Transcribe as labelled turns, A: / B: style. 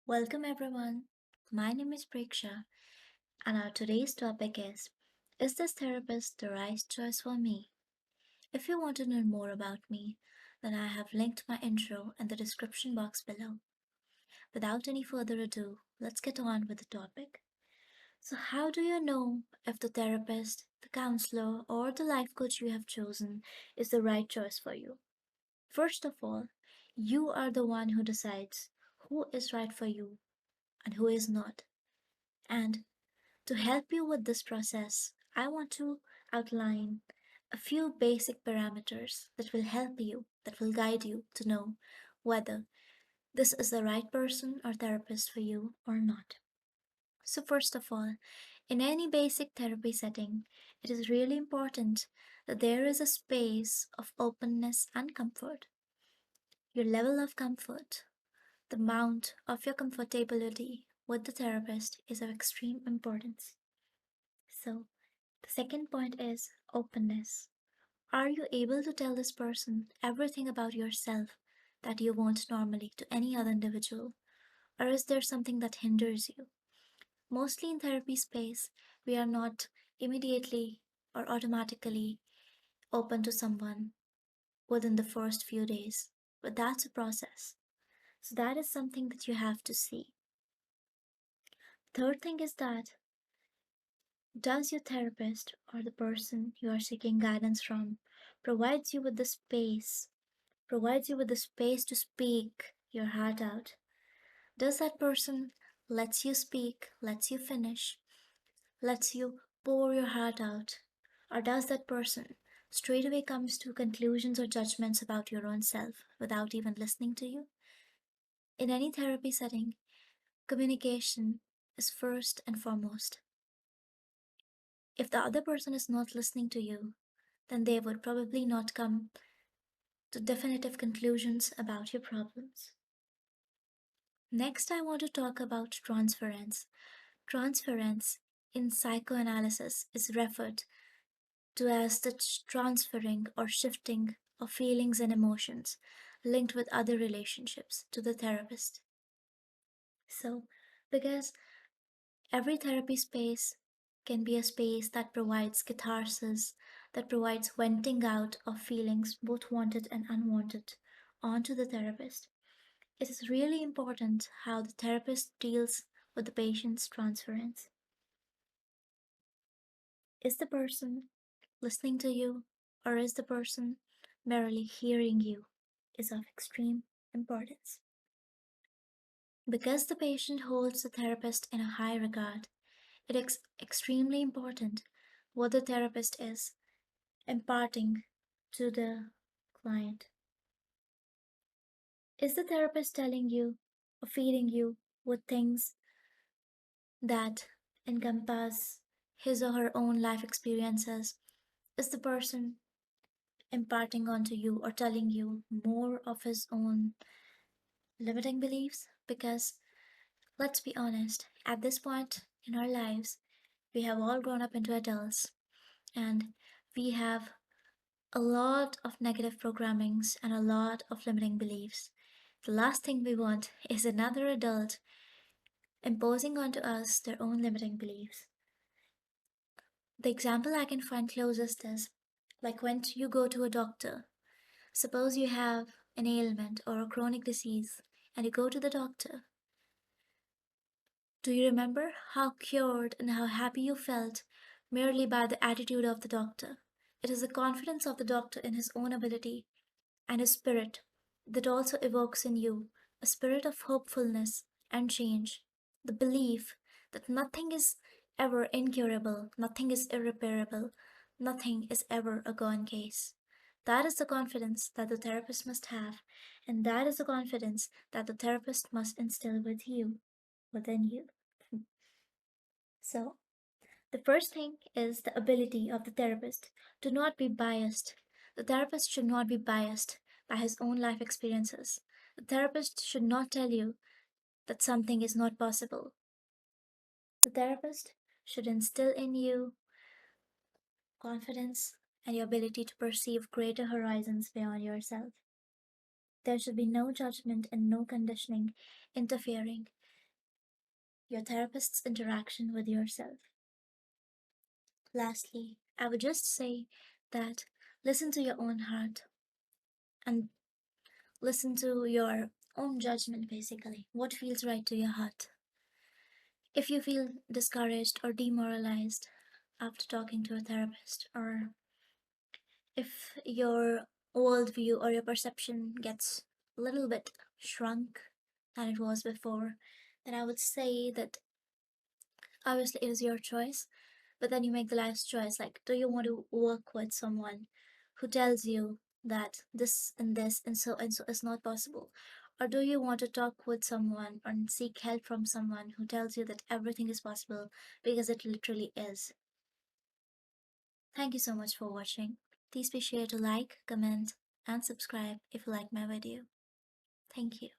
A: Welcome everyone. My name is Preksha, and our today's topic is this therapist the right choice for me? If you want to know more about me, then I have linked my intro in the description box below. Without any further ado, let's get on with the topic. So, how do you know if the therapist, the counselor, or the life coach you have chosen is the right choice for you? First of all, you are the one who decides who is right for you and who is not. And to help you with this process, I want to outline a few basic parameters that will help you, that will guide you to know whether this is the right person or therapist for you or not. So, first of all, in any basic therapy setting, it is really important that there is a space of openness and comfort. Your level of comfort, the amount of your comfortability with the therapist is of extreme importance. So, the second point is openness. Are you able to tell this person everything about yourself that you won't normally to any other individual? Or is there something that hinders you? Mostly in therapy space, we are not immediately or automatically open to someone within the first few days, but that's a process. So that is something that you have to see. Third thing is that does your therapist or the person you are seeking guidance from provides you with the space to speak your heart out? Does that person lets you speak, lets you finish, lets you pour your heart out? Or does that person straight away comes to conclusions or judgments about your own self without even listening to you? In any therapy setting, communication is first and foremost. If the other person is not listening to you, then they would probably not come to definitive conclusions about your problems. Next, I want to talk about transference. Transference in psychoanalysis is referred to as the transferring or shifting of feelings and emotions linked with other relationships to the therapist. So, because every therapy space can be a space that provides catharsis, that provides venting out of feelings, both wanted and unwanted, onto the therapist. It is really important how the therapist deals with the patient's transference. Is the person listening to you, or is the person merely hearing you, is of extreme importance. Because the patient holds the therapist in a high regard, it is extremely important what the therapist is imparting to the client. Is the therapist telling you or feeding you with things that encompass his or her own life experiences? Is the person imparting onto you or telling you more of his own limiting beliefs? Because let's be honest, at this point in our lives, we have all grown up into adults and we have a lot of negative programmings and a lot of limiting beliefs. The last thing we want is another adult imposing onto us their own limiting beliefs. The example I can find closest is like when you go to a doctor. Suppose you have an ailment or a chronic disease and you go to the doctor. Do you remember how cured and how happy you felt merely by the attitude of the doctor? It is the confidence of the doctor in his own ability and his spirit that also evokes in you a spirit of hopefulness and change, the belief that nothing is ever incurable, nothing is irreparable, nothing is ever a gone case. That is the confidence that the therapist must have, and that is the confidence that the therapist must instill within you. So, the first thing is the ability of the therapist to not be biased. The therapist should not be biased by his own life experiences. The therapist should not tell you that something is not possible. The therapist should instill in you confidence and your ability to perceive greater horizons beyond yourself. There should be no judgment and no conditioning interfering. your therapist's interaction with yourself. Lastly, I would just say that listen to your own heart and listen to your own judgment basically. What feels right to your heart? If you feel discouraged or demoralized after talking to a therapist, or if your worldview or your perception gets a little bit shrunk than it was before, then I would say that obviously it is your choice, but then you make the last choice. Like, do you want to work with someone who tells you that this and so is not possible? Or do you want to talk with someone and seek help from someone who tells you that everything is possible because it literally is? Thank you so much for watching. Please be sure to like, comment, and subscribe if you like my video. Thank you.